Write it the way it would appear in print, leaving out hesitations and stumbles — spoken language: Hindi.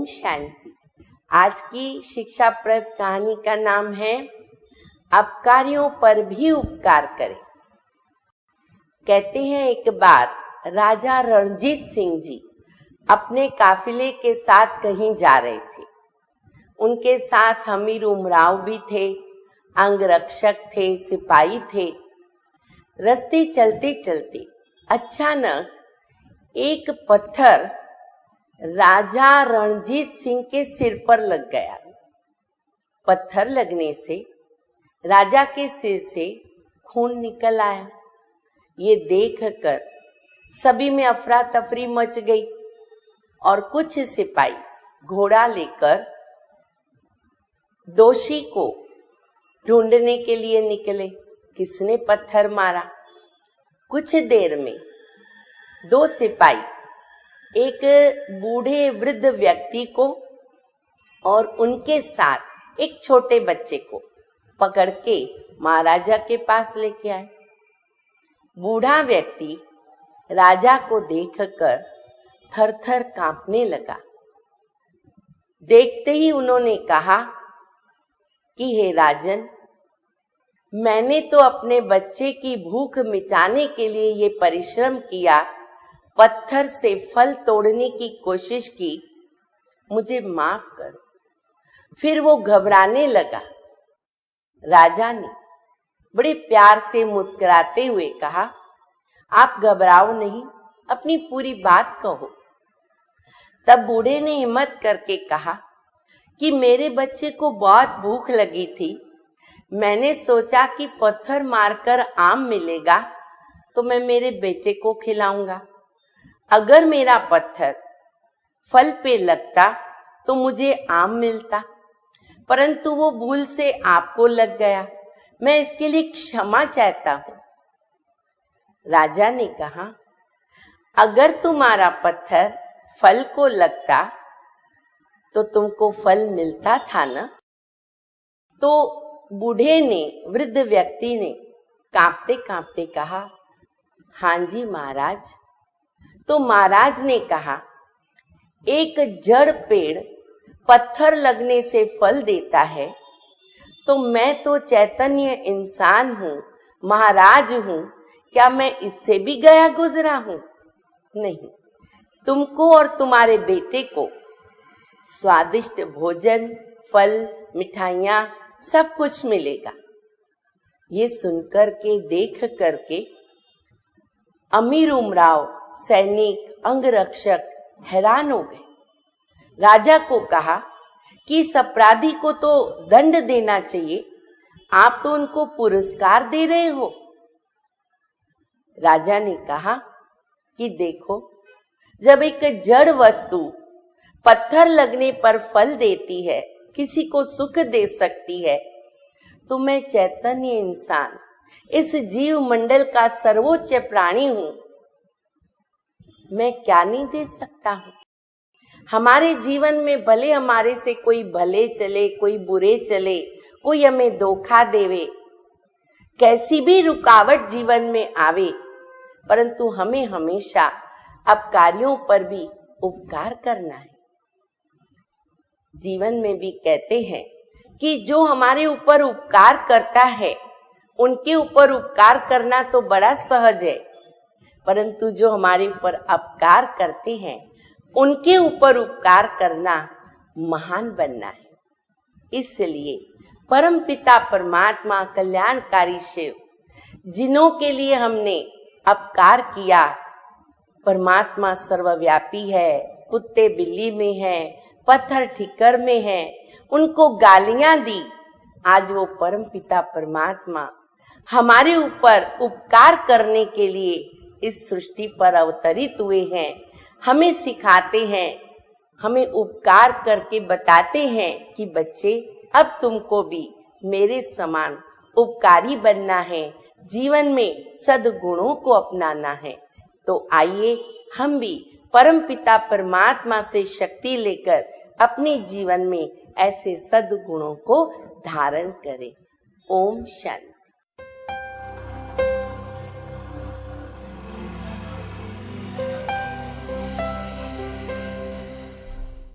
ओम शांति। आज की शिक्षाप्रद कहानी का नाम है अपकारियों पर भी उपकार करें। कहते हैं एक बार राजा रणजीत सिंह जी अपने काफिले के साथ कहीं जा रहे थे। उनके साथ अमीर उमराव भी थे, अंगरक्षक थे, सिपाही थे। रास्ते चलते चलते अचानक एक पत्थर राजा रणजीत सिंह के सिर पर लग गया। पत्थर लगने से राजा के सिर से खून निकल आया। ये देखकर सभी में अफरा तफरी मच गई और कुछ सिपाही घोड़ा लेकर दोषी को ढूंढने के लिए निकले। किसने पत्थर मारा? कुछ देर में दो सिपाही एक बूढ़े वृद्ध व्यक्ति को और उनके साथ एक छोटे बच्चे को पकड़ के महाराजा के पास लेके आए। बूढ़ा व्यक्ति राजा को देखकर थर-थर कांपने लगा। देखते ही उन्होंने कहा कि हे राजन, मैंने तो अपने बच्चे की भूख मिटाने के लिए ये परिश्रम किया, पत्थर से फल तोड़ने की कोशिश की, मुझे माफ करो। फिर वो घबराने लगा। राजा ने बड़े प्यार से मुस्कुराते हुए कहा, आप घबराओ नहीं, अपनी पूरी बात कहो। तब बूढ़े ने हिम्मत करके कहा कि मेरे बच्चे को बहुत भूख लगी थी। मैंने सोचा कि पत्थर मारकर आम मिलेगा तो मैं मेरे बेटे को खिलाऊंगा। अगर मेरा पत्थर फल पे लगता तो मुझे आम मिलता, परंतु वो भूल से आपको लग गया। मैं इसके लिए क्षमा चाहता हूं। राजा ने कहा, अगर तुम्हारा पत्थर फल को लगता तो तुमको फल मिलता था ना? तो बूढ़े ने, वृद्ध व्यक्ति ने कांपते कांपते कहा, हाँ जी महाराज। तो महाराज ने कहा, एक जड़ पेड़ पत्थर लगने से फल देता है, तो मैं तो चैतन्य इंसान हूँ, महाराज हूँ, क्या मैं इससे भी गया गुजरा हूँ? नहीं, तुमको और तुम्हारे बेटे को स्वादिष्ट भोजन, फल, मिठाइयाँ सब कुछ मिलेगा। ये सुनकर के, देख करके अमीर उमराव, सैनिक, अंगरक्षक हैरान हो गए। राजा को कहा कि इस अपराधी को तो दंड देना चाहिए, आप तो उनको पुरस्कार दे रहे हो। राजा ने कहा कि देखो, जब एक जड़ वस्तु पत्थर लगने पर फल देती है, किसी को सुख दे सकती है, तो मैं चैतन्य इंसान, इस जीव मंडल का सर्वोच्च प्राणी हूं, मैं क्या नहीं दे सकता हूं? हमारे जीवन में भले हमारे से कोई भले चले, कोई बुरे चले, कोई हमें धोखा देवे, कैसी भी रुकावट जीवन में आवे, परंतु हमें हमेशा अपकारियों पर भी उपकार करना है। जीवन में भी कहते हैं कि जो हमारे ऊपर उपकार करता है, उनके ऊपर उपकार करना तो बड़ा सहज है, परंतु जो हमारे ऊपर अपकार करते हैं, उनके ऊपर उपकार करना महान बनना है। इसलिए परमपिता परमात्मा कल्याणकारी शिव, जिन्हों के लिए हमने अपकार किया, परमात्मा सर्वव्यापी है, कुत्ते बिल्ली में है, पत्थर ठिक्कर में है, उनको गालियां दी, आज वो परमपिता परमात्मा हमारे ऊपर उपकार करने के लिए इस सृष्टि पर अवतरित हुए हैं। हमें सिखाते हैं, हमें उपकार करके बताते हैं कि बच्चे, अब तुमको भी मेरे समान उपकारी बनना है, जीवन में सद्गुणों को अपनाना है। तो आइए हम भी परमपिता परमात्मा से शक्ति लेकर अपने जीवन में ऐसे सद्गुणों को धारण करें। ओम शांति।